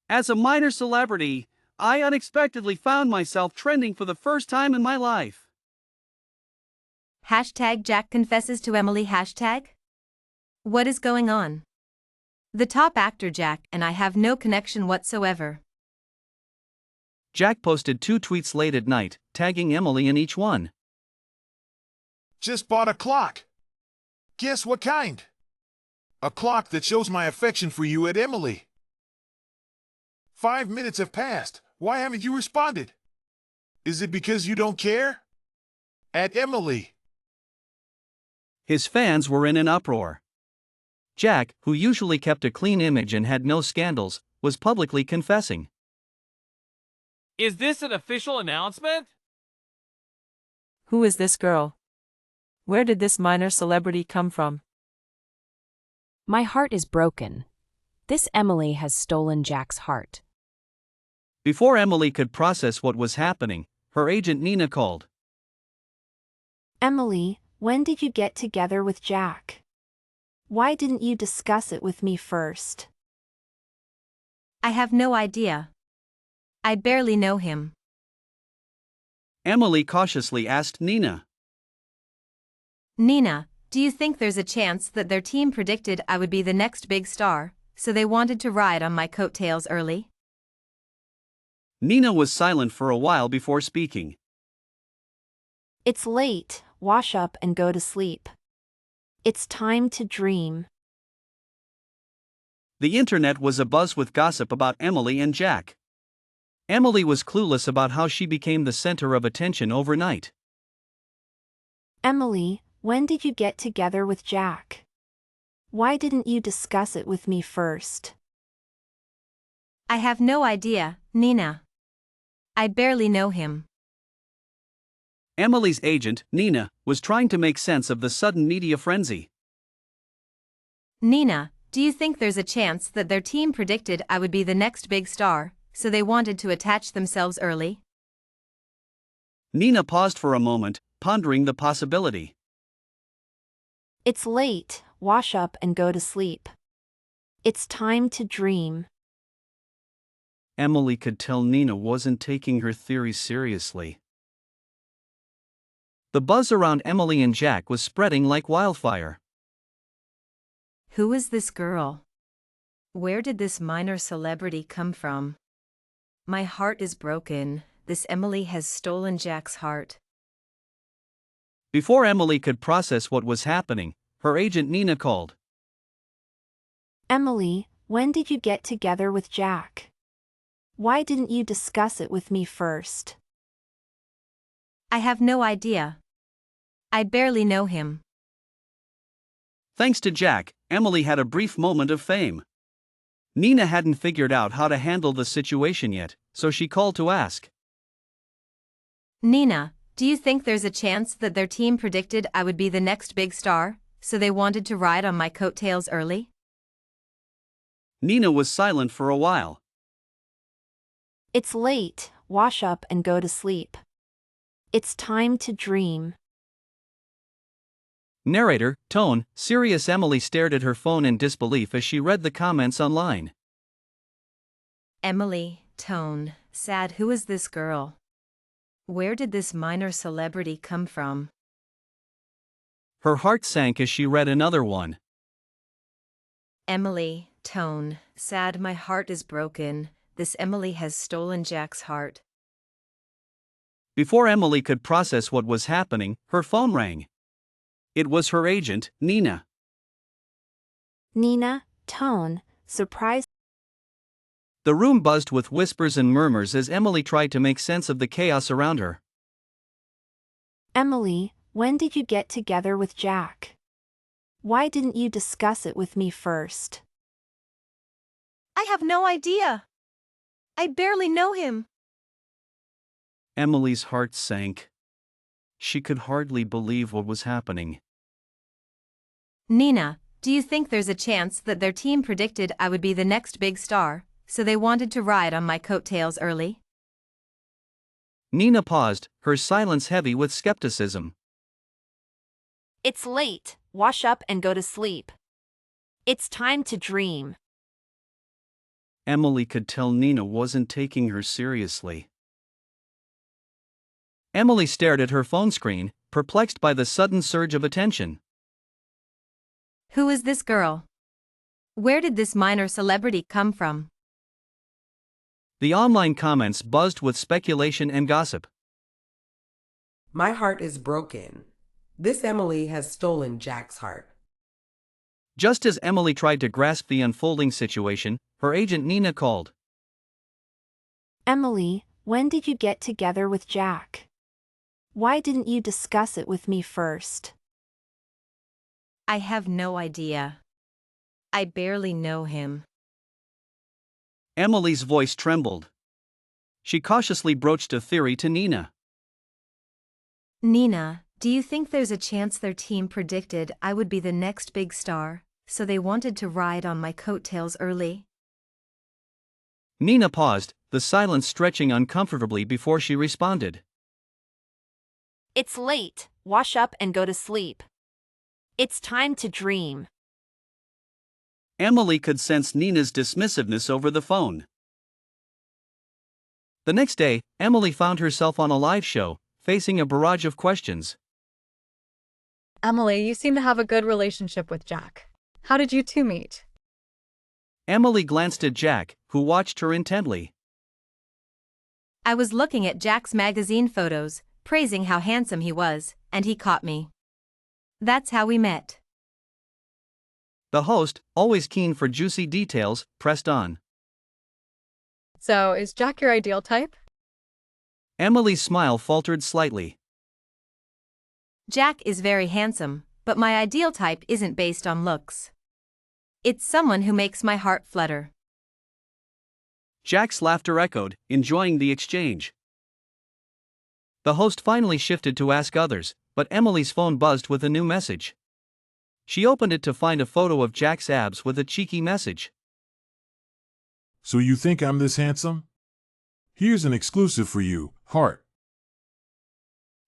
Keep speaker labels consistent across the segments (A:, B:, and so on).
A: As a minor celebrity, I unexpectedly found myself trending for the first time in my life.
B: Hashtag Jack confesses to Emily. Hashtag. What is going on? The top actor Jack and I have no connection whatsoever.
A: Jack posted 2 tweets late at night, tagging Emily in each one.
C: Just bought a clock. Guess what kind? A clock that shows my affection for you at Emily. 5 minutes have passed. Why haven't you responded? Is it because you don't care? At Emily.
A: His fans were in an uproar. Jack, who usually kept a clean image and had no scandals, was publicly confessing.
D: Is this an official announcement?
E: Who is this girl? Where did this minor celebrity come from?
F: My heart is broken. This Emily has stolen Jack's heart.
A: Before Emily could process what was happening, her agent Nina called.
G: Emily, when did you get together with Jack? Why didn't you discuss it with me first?
B: I have no idea. I barely know him.
A: Emily cautiously asked Nina.
B: Nina, do you think there's a chance that their team predicted I would be the next big star, so they wanted to ride on my coattails early?
A: Nina was silent for a while before speaking.
G: It's late, wash up and go to sleep. It's time to dream.
A: The internet was abuzz with gossip about Emily and Jack. Emily was clueless about how she became the center of attention overnight.
G: Emily, when did you get together with Jack? Why didn't you discuss it with me first?
B: I have no idea, Nina. I barely know him.
A: Emily's agent, Nina, was trying to make sense of the sudden media frenzy.
B: Nina, do you think there's a chance that their team predicted I would be the next big star, so they wanted to attach themselves early?
A: Nina paused for a moment, pondering the possibility.
G: It's late, wash up and go to sleep. It's time to dream.
A: Emily could tell Nina wasn't taking her theory seriously. The buzz around Emily and Jack was spreading like wildfire.
B: Who is this girl? Where did this minor celebrity come from? My heart is broken. This Emily has stolen Jack's heart.
A: Before Emily could process what was happening, her agent Nina called.
G: Emily, when did you get together with Jack? Why didn't you discuss it with me first?
B: I have no idea. I barely know him.
A: Thanks to Jack, Emily had a brief moment of fame. Nina hadn't figured out how to handle the situation yet, so she called to ask.
B: Nina, do you think there's a chance that their team predicted I would be the next big star, so they wanted to ride on my coattails early?
A: Nina was silent for a while.
G: It's late, wash up and go to sleep. It's time to dream.
A: Narrator, tone, serious Emily stared at her phone in disbelief as she read the comments online.
B: Emily, tone, sad. Who is this girl? Where did this minor celebrity come from?
A: Her heart sank as she read another one.
B: Emily, tone, sad. My heart is broken. This Emily has stolen Jack's heart.
A: Before Emily could process what was happening, her phone rang. It was her agent, Nina.
G: Nina, tone, surprise.
A: The room buzzed with whispers and murmurs as Emily tried to make sense of the chaos around her.
G: Emily, when did you get together with Jack? Why didn't you discuss it with me first?
B: I have no idea. I barely know him.
A: Emily's heart sank. She could hardly believe what was happening.
B: Nina, do you think there's a chance that their team predicted I would be the next big star, so they wanted to ride on my coattails early?
A: Nina paused, her silence heavy with skepticism.
G: It's late, wash up and go to sleep. It's time to dream.
A: Emily could tell Nina wasn't taking her seriously. Emily stared at her phone screen, perplexed by the sudden surge of attention.
B: Who is this girl? Where did this minor celebrity come from?
A: The online comments buzzed with speculation and gossip.
H: My heart is broken. This Emily has stolen Jack's heart.
A: Just as Emily tried to grasp the unfolding situation, her agent Nina called.
G: Emily, when did you get together with Jack? Why didn't you discuss it with me first?
B: I have no idea. I barely know him.
A: Emily's voice trembled. She cautiously broached a theory to Nina.
B: Nina, do you think there's a chance their team predicted I would be the next big star, so they wanted to ride on my coattails early?
A: Nina paused, the silence stretching uncomfortably before she responded.
G: It's late. Wash up and go to sleep. It's time to dream.
A: Emily could sense Nina's dismissiveness over the phone. The next day, Emily found herself on a live show, facing a barrage of questions.
I: Emily, you seem to have a good relationship with Jack. How did you two meet?
A: Emily glanced at Jack, who watched her intently.
B: I was looking at Jack's magazine photos, praising how handsome he was, and he caught me. That's how we met.
A: The host, always keen for juicy details, pressed on.
I: So, is Jack your ideal type?
A: Emily's smile faltered slightly.
B: Jack is very handsome, but my ideal type isn't based on looks. It's someone who makes my heart flutter.
A: Jack's laughter echoed, enjoying the exchange. The host finally shifted to ask others, but Emily's phone buzzed with a new message. She opened it to find a photo of Jack's abs with a cheeky message.
C: So you think I'm this handsome? Here's an exclusive for you, heart.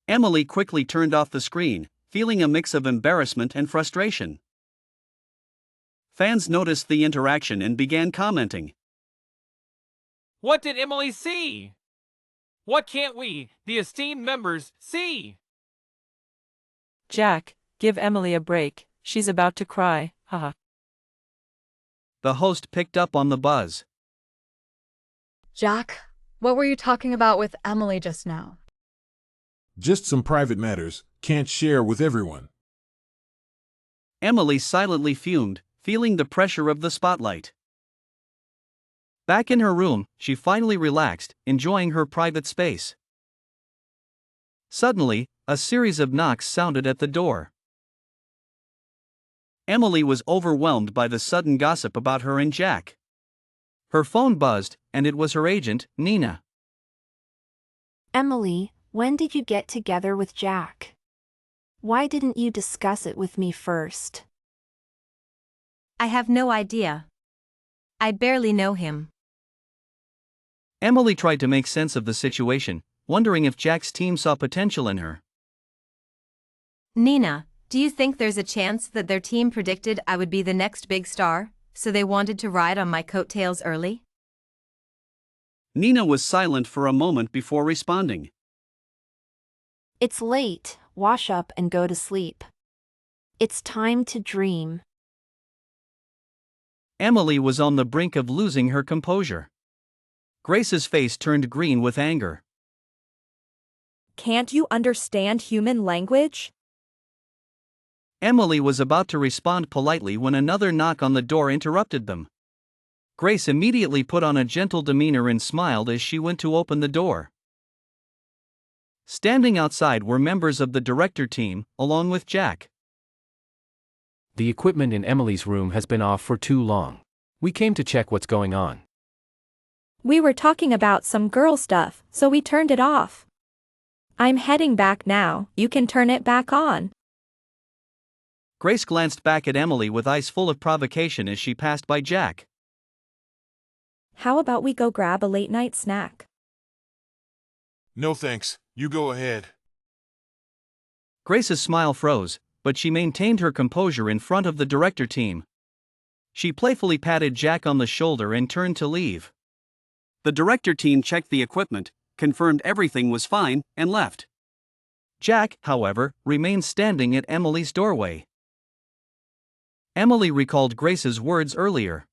A: Emily quickly turned off the screen, feeling a mix of embarrassment and frustration. Fans noticed the interaction and began commenting.
D: What did Emily see? What can't we, the esteemed members, see?
E: Jack, give Emily a break, she's about to cry, haha.
A: The host picked up on the buzz.
I: Jack, what were you talking about with Emily just now?
C: Just some private matters, can't share with everyone.
A: Emily silently fumed, feeling the pressure of the spotlight. Back in her room, she finally relaxed, enjoying her private space. Suddenly, a series of knocks sounded at the door. Emily was overwhelmed by the sudden gossip about her and Jack. Her phone buzzed, and it was her agent, Nina.
G: Emily, when did you get together with Jack? Why didn't you discuss it with me first?
B: I have no idea. I barely know him.
A: Emily tried to make sense of the situation, wondering if Jack's team saw potential in her.
B: Nina, do you think there's a chance that their team predicted I would be the next big star, so they wanted to ride on my coattails early?
A: Nina was silent for a moment before responding.
G: It's late. Wash up and go to sleep. It's time to dream.
A: Emily was on the brink of losing her composure. Grace's face turned green with anger.
J: Can't you understand human language?
A: Emily was about to respond politely when another knock on the door interrupted them. Grace immediately put on a gentle demeanor and smiled as she went to open the door. Standing outside were members of the director team, along with Jack.
K: The equipment in Emily's room has been off for too long. We came to check what's going on.
J: We were talking about some girl stuff, so we turned it off. I'm heading back now, you can turn it back on.
A: Grace glanced back at Emily with eyes full of provocation as she passed by Jack.
J: How about we go grab a late-night snack?
C: No thanks, you go ahead.
A: Grace's smile froze, but she maintained her composure in front of the director team. She playfully patted Jack on the shoulder and turned to leave. The director team checked the equipment, confirmed everything was fine, and left. Jack, however, remained standing at Emily's doorway. Emily recalled Grace's words earlier.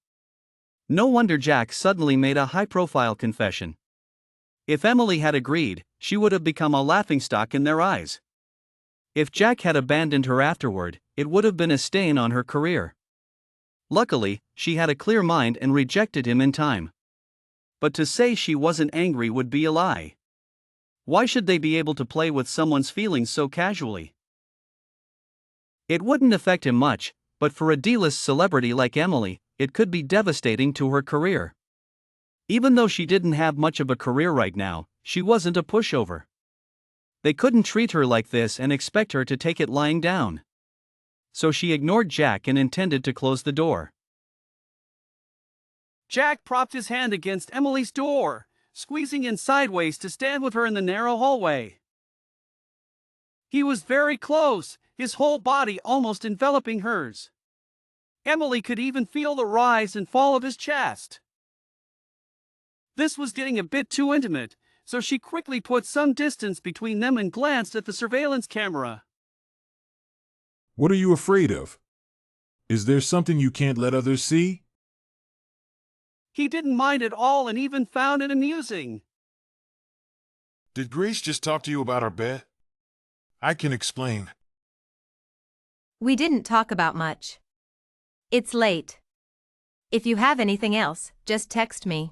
A: No wonder Jack suddenly made a high-profile confession. If Emily had agreed, she would have become a laughingstock in their eyes. If Jack had abandoned her afterward, it would have been a stain on her career. Luckily, she had a clear mind and rejected him in time. But to say she wasn't angry would be a lie. Why should they be able to play with someone's feelings so casually? It wouldn't affect him much, but for a D-list celebrity like Emily, it could be devastating to her career. Even though she didn't have much of a career right now, she wasn't a pushover. They couldn't treat her like this and expect her to take it lying down. So she ignored Jack and intended to close the door.
D: Jack propped his hand against Emily's door, squeezing in sideways to stand with her in the narrow hallway. He was very close, his whole body almost enveloping hers. Emily could even feel the rise and fall of his chest. This was getting a bit too intimate, so she quickly put some distance between them and glanced at the surveillance camera.
C: What are you afraid of? Is there something you can't let others see?
D: He didn't mind at all and even found it amusing.
C: Did Grace just talk to you about our bet? I can explain.
B: We didn't talk about much. It's late. If you have anything else, just text me.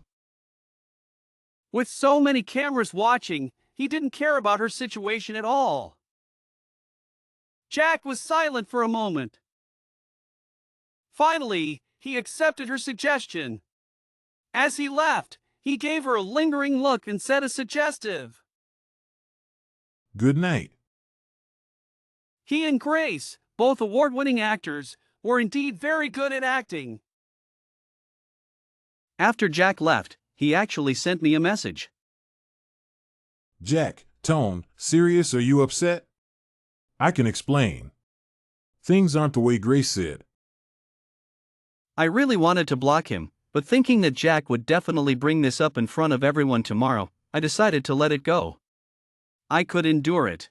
D: With so many cameras watching, he didn't care about her situation at all. Jack was silent for a moment. Finally, he accepted her suggestion. As he left, he gave her a lingering look and said a suggestive,
C: Good night.
D: He and Grace, both award-winning actors, were indeed very good at acting.
A: After Jack left, he actually sent me a message.
C: Jack, Tone, serious? Are you upset? I can explain. Things aren't the way Grace said.
A: I really wanted to block him, but thinking that Jack would definitely bring this up in front of everyone tomorrow, I decided to let it go. I could endure it.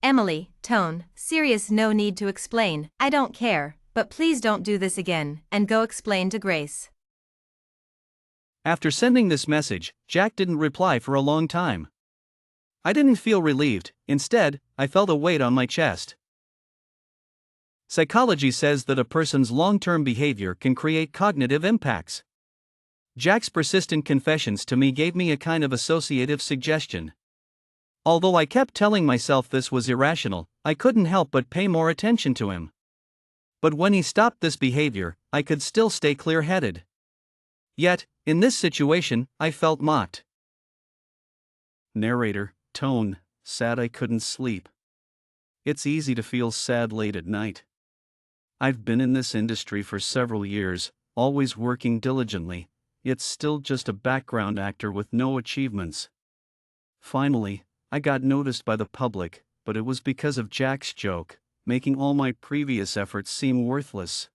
B: Emily, Tone, serious, no need to explain, I don't care, but please don't do this again, and go explain to Grace.
A: After sending this message, Jack didn't reply for a long time. I didn't feel relieved, instead, I felt a weight on my chest. Psychology says that a person's long-term behavior can create cognitive impacts. Jack's persistent confessions to me gave me a kind of associative suggestion. Although I kept telling myself this was irrational, I couldn't help but pay more attention to him. But when he stopped this behavior, I could still stay clear-headed. Yet, in this situation, I felt mocked. Narrator, Tone, sad I couldn't sleep. It's easy to feel sad late at night. I've been in this industry for several years, always working diligently, yet still just a background actor with no achievements. Finally, I got noticed by the public, but it was because of Jack's joke, making all my previous efforts seem worthless.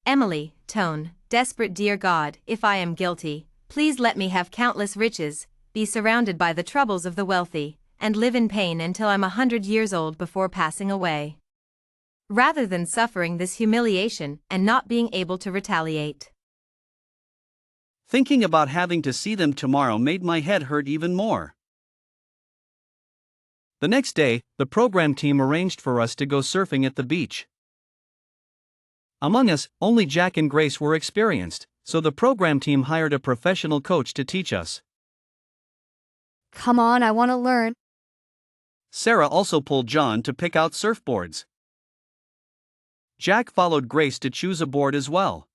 B: Emily, Tone, desperate, dear God, if I am guilty, please let me have countless riches, be surrounded by the troubles of the wealthy, and live in pain until I'm 100 years old before passing away. Rather than suffering this humiliation and not being able to retaliate.
A: Thinking about having to see them tomorrow made my head hurt even more. The next day, the program team arranged for us to go surfing at the beach. Among us, only Jack and Grace were experienced, so the program team hired a professional coach to teach us.
L: Come on, I want to learn.
A: Sarah also pulled John to pick out surfboards. Jack followed Grace to choose a board as well.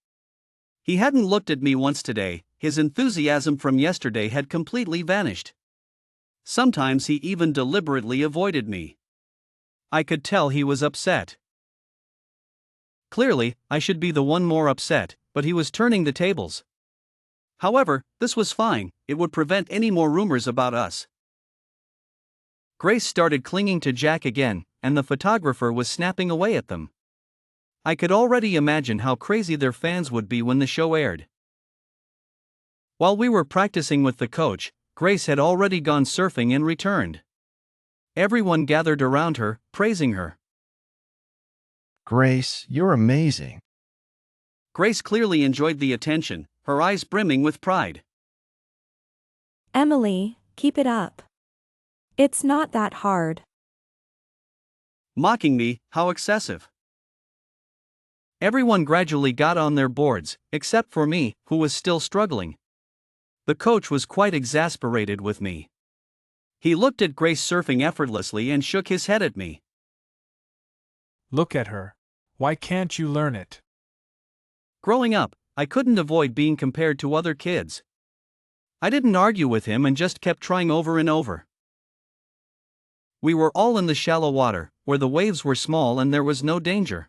A: He hadn't looked at me once today, his enthusiasm from yesterday had completely vanished. Sometimes he even deliberately avoided me. I could tell he was upset. Clearly, I should be the one more upset, but he was turning the tables. However, this was fine, it would prevent any more rumors about us. Grace started clinging to Jack again, and the photographer was snapping away at them. I could already imagine how crazy their fans would be when the show aired. While we were practicing with the coach, Grace had already gone surfing and returned. Everyone gathered around her, praising her.
M: Grace, you're amazing.
A: Grace clearly enjoyed the attention, her eyes brimming with pride.
J: Emily, keep it up. It's not that hard.
A: Mocking me, how excessive. Everyone gradually got on their boards, except for me, who was still struggling. The coach was quite exasperated with me. He looked at Grace surfing effortlessly and shook his head at me.
N: Look at her. Why can't you learn it?
A: Growing up, I couldn't avoid being compared to other kids. I didn't argue with him and just kept trying over and over. We were all in the shallow water, where the waves were small and there was no danger.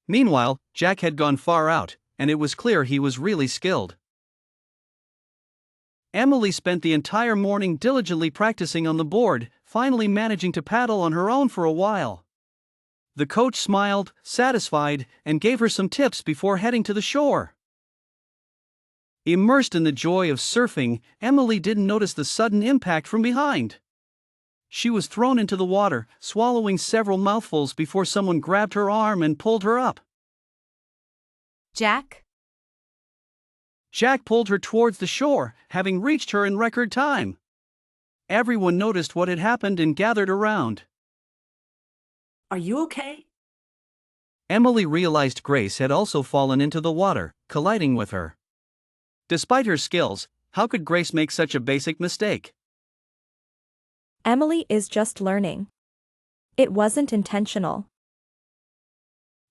A: Meanwhile, Jack had gone far out, and it was clear he was really skilled. Emily spent the entire morning diligently practicing on the board, finally managing to paddle on her own for a while. The coach smiled, satisfied, and gave her some tips before heading to the shore. Immersed in the joy of surfing, Emily didn't notice the sudden impact from behind. She was thrown into the water, swallowing several mouthfuls before someone grabbed her arm and pulled her up.
B: Jack?
A: Jack pulled her towards the shore, having reached her in record time. Everyone noticed what had happened and gathered around.
O: Are you okay?
A: Emily realized Grace had also fallen into the water, colliding with her. Despite her skills, how could Grace make such a basic mistake?
J: Emily is just learning. It wasn't intentional.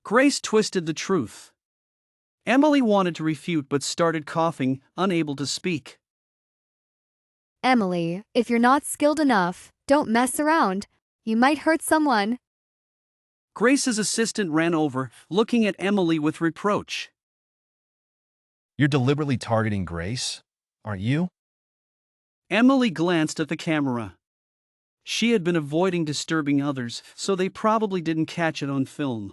A: Grace twisted the truth. Emily wanted to refute but started coughing, unable to speak.
L: Emily, if you're not skilled enough, don't mess around. You might hurt someone.
A: Grace's assistant ran over, looking at Emily with reproach.
M: You're deliberately targeting Grace, aren't you?
A: Emily glanced at the camera. She had been avoiding disturbing others, so they probably didn't catch it on film.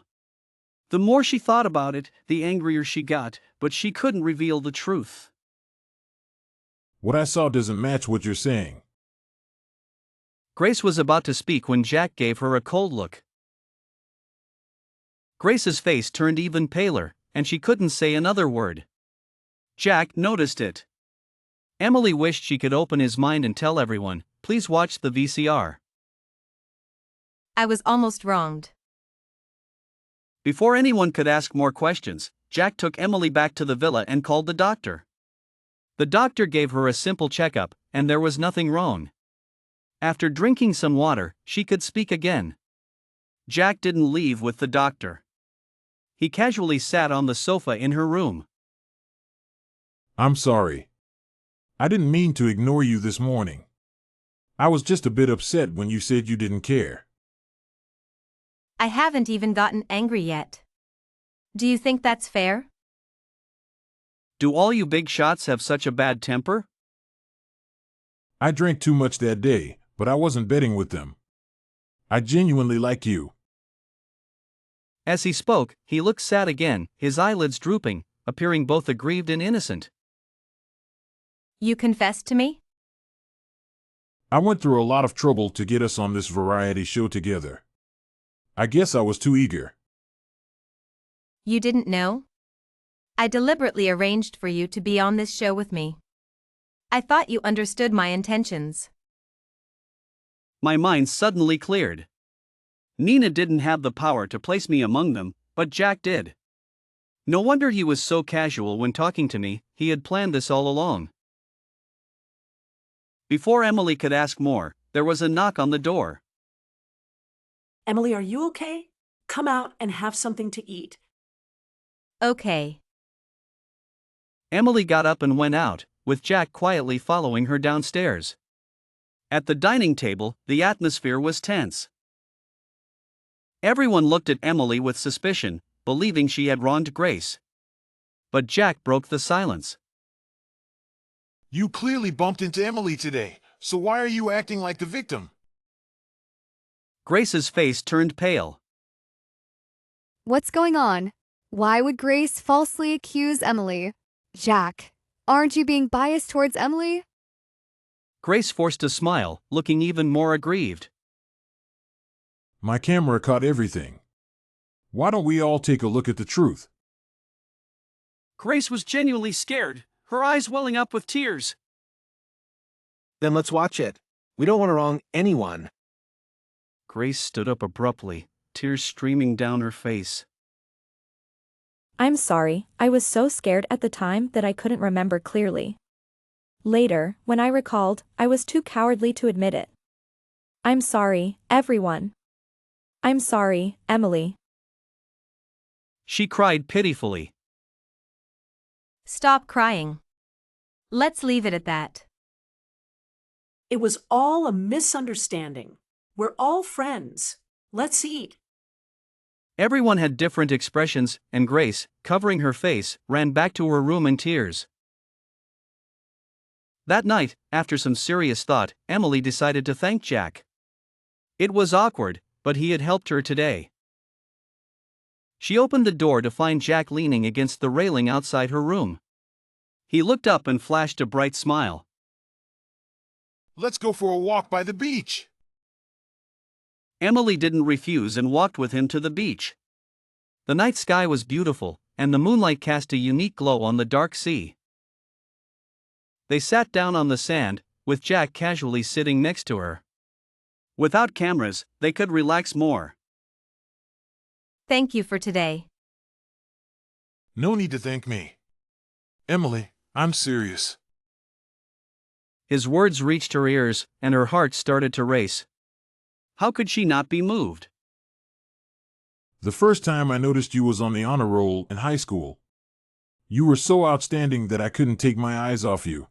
A: The more she thought about it, the angrier she got, but she couldn't reveal the truth.
C: What I saw doesn't match what you're saying.
A: Grace was about to speak when Jack gave her a cold look. Grace's face turned even paler, and she couldn't say another word. Jack noticed it. Emily wished she could open his mind and tell everyone, "Please watch the VCR."
B: I was almost wronged.
A: Before anyone could ask more questions, Jack took Emily back to the villa and called the doctor. The doctor gave her a simple checkup, and there was nothing wrong. After drinking some water, she could speak again. Jack didn't leave with the doctor. He casually sat on the sofa in her room.
C: I'm sorry. I didn't mean to ignore you this morning. I was just a bit upset when you said you didn't care.
B: I haven't even gotten angry yet. Do you think that's fair?
A: Do all you big shots have such a bad temper?
C: I drank too much that day, but I wasn't betting with them. I genuinely like you.
A: As he spoke, he looked sad again, his eyelids drooping, appearing both aggrieved and innocent.
B: You confessed to me?
C: I went through a lot of trouble to get us on this variety show together. I guess I was too eager.
B: You didn't know? I deliberately arranged for you to be on this show with me. I thought you understood my intentions.
A: My mind suddenly cleared. Nina didn't have the power to place me among them, but Jack did. No wonder he was so casual when talking to me, he had planned this all along. Before Emily could ask more, there was a knock on the door.
O: Emily, are you okay? Come out and have something to eat.
B: Okay.
A: Emily got up and went out, with Jack quietly following her downstairs. At the dining table, the atmosphere was tense. Everyone looked at Emily with suspicion, believing she had wronged Grace. But Jack broke the silence.
C: You clearly bumped into Emily today, so why are you acting like the victim?
A: Grace's face turned pale.
L: What's going on? Why would Grace falsely accuse Emily? Jack, aren't you being biased towards Emily?
A: Grace forced a smile, looking even more aggrieved.
C: My camera caught everything. Why don't we all take a look at the truth?
D: Grace was genuinely scared, her eyes welling up with tears.
P: Then let's watch it. We don't want to wrong anyone.
A: Grace stood up abruptly, tears streaming down her face.
J: I'm sorry, I was so scared at the time that I couldn't remember clearly. Later, when I recalled, I was too cowardly to admit it. I'm sorry, everyone. I'm sorry, Emily.
A: She cried pitifully.
B: Stop crying. Let's leave it at that.
O: It was all a misunderstanding. We're all friends. Let's eat.
A: Everyone had different expressions, and Grace, covering her face, ran back to her room in tears. That night, after some serious thought, Emily decided to thank Jack. It was awkward, but he had helped her today. She opened the door to find Jack leaning against the railing outside her room. He looked up and flashed a bright smile.
C: Let's go for a walk by the beach.
A: Emily didn't refuse and walked with him to the beach. The night sky was beautiful, and the moonlight cast a unique glow on the dark sea. They sat down on the sand, with Jack casually sitting next to her. Without cameras, they could relax more.
B: Thank you for today.
C: No need to thank me. Emily, I'm serious.
A: His words reached her ears, and her heart started to race. How could she not be moved?
C: The first time I noticed you was on the honor roll in high school. You were so outstanding that I couldn't take my eyes off you.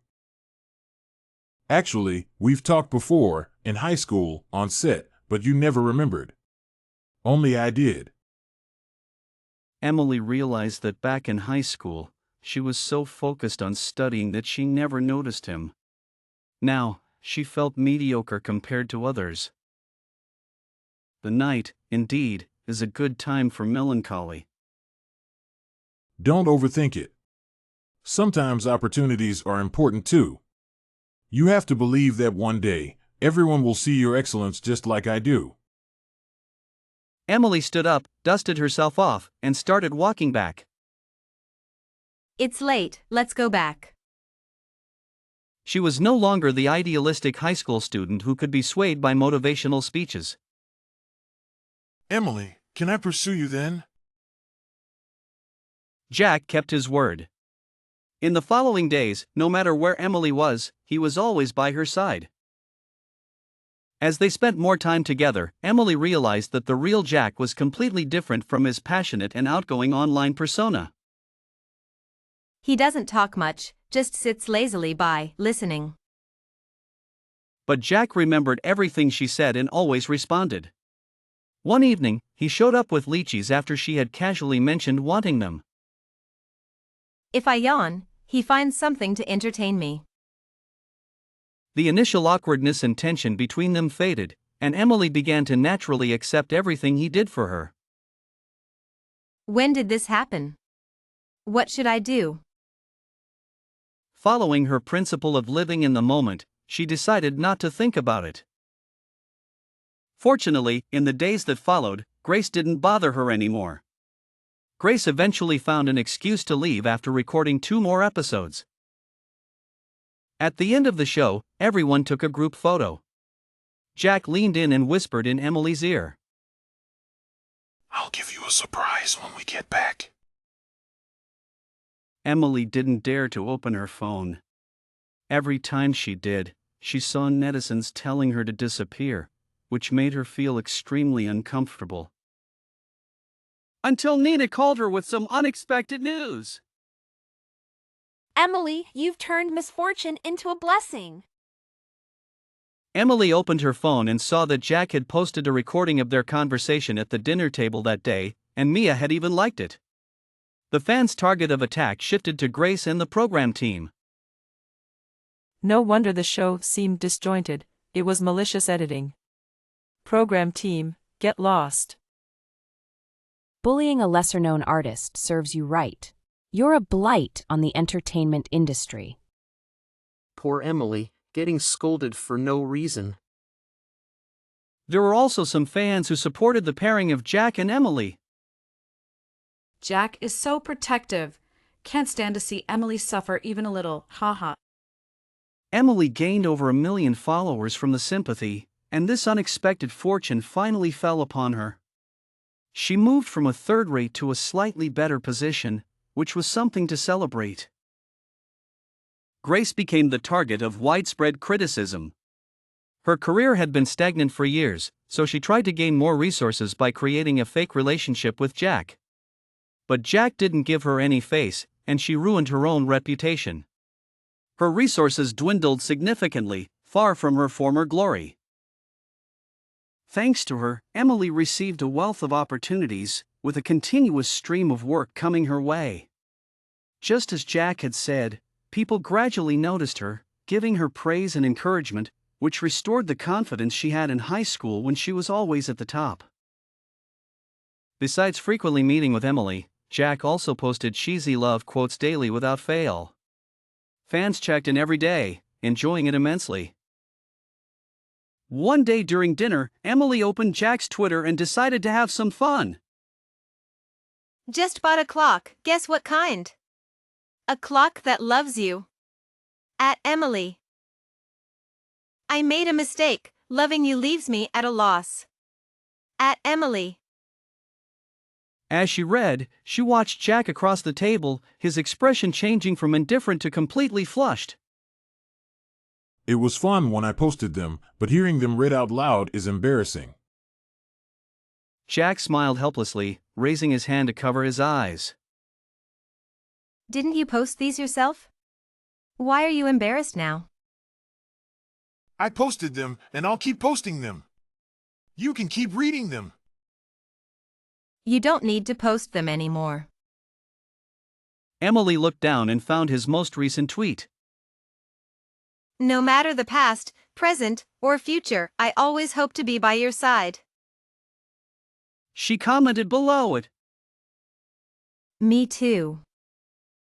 C: Actually, we've talked before, in high school, on set, but you never remembered. Only I did.
A: Emily realized that back in high school, she was so focused on studying that she never noticed him. Now, she felt mediocre compared to others. The night, indeed, is a good time for melancholy.
C: Don't overthink it. Sometimes opportunities are important too. You have to believe that one day, everyone will see your excellence just like I do.
A: Emily stood up, dusted herself off, and started walking back.
B: It's late, let's go back.
A: She was no longer the idealistic high school student who could be swayed by motivational speeches.
C: Emily, can I pursue you then?
A: Jack kept his word. In the following days, no matter where Emily was, he was always by her side. As they spent more time together, Emily realized that the real Jack was completely different from his passionate and outgoing online persona.
B: He doesn't talk much, just sits lazily by, listening.
A: But Jack remembered everything she said and always responded. One evening, he showed up with lychees after she had casually mentioned wanting them.
B: If I yawn, he finds something to entertain me.
A: The initial awkwardness and tension between them faded, and Emily began to naturally accept everything he did for her.
B: When did this happen? What should I do?
A: Following her principle of living in the moment, she decided not to think about it. Fortunately, in the days that followed, Grace didn't bother her anymore. Grace eventually found an excuse to leave after recording 2 more episodes. At the end of the show, everyone took a group photo. Jack leaned in and whispered in Emily's ear.
C: I'll give you a surprise when we get back.
A: Emily didn't dare to open her phone. Every time she did, she saw netizens telling her to disappear, which made her feel extremely uncomfortable.
D: Until Nina called her with some unexpected news.
G: Emily, you've turned misfortune into a blessing.
A: Emily opened her phone and saw that Jack had posted a recording of their conversation at the dinner table that day, and Mia had even liked it. The fans' target of attack shifted to Grace and the program team.
E: No wonder the show seemed disjointed, it was malicious editing. Program team, get lost.
F: Bullying a lesser-known artist serves you right. You're a blight on the entertainment industry.
Q: Poor Emily, getting scolded for no reason.
A: There were also some fans who supported the pairing of Jack and Emily.
R: Jack is so protective. Can't stand to see Emily suffer even a little, haha.
A: Emily gained over 1 million followers from the sympathy, and this unexpected fortune finally fell upon her. She moved from a third-rate to a slightly better position, which was something to celebrate. Grace became the target of widespread criticism. Her career had been stagnant for years, so she tried to gain more resources by creating a fake relationship with Jack. But Jack didn't give her any face, and she ruined her own reputation. Her resources dwindled significantly, far from her former glory. Thanks to her, Emily received a wealth of opportunities, with a continuous stream of work coming her way. Just as Jack had said, people gradually noticed her, giving her praise and encouragement, which restored the confidence she had in high school when she was always at the top. Besides frequently meeting with Emily, Jack also posted cheesy love quotes daily without fail. Fans checked in every day, enjoying it immensely. One day during dinner, Emily opened Jack's Twitter and decided to have some fun.
B: Just bought a clock, guess what kind? A clock that loves you. At Emily. I made a mistake, loving you leaves me at a loss. At Emily.
A: As she read, she watched Jack across the table, his expression changing from indifferent to completely flushed.
C: It was fun when I posted them, but hearing them read out loud is embarrassing.
A: Jack smiled helplessly, raising his hand to cover his eyes.
B: Didn't you post these yourself? Why are you embarrassed now?
C: I posted them, and I'll keep posting them. You can keep reading them.
B: You don't need to post them anymore.
A: Emily looked down and found his most recent tweet.
B: No matter the past, present, or future, I always hope to be by your side.
A: She commented below it.
B: Me too.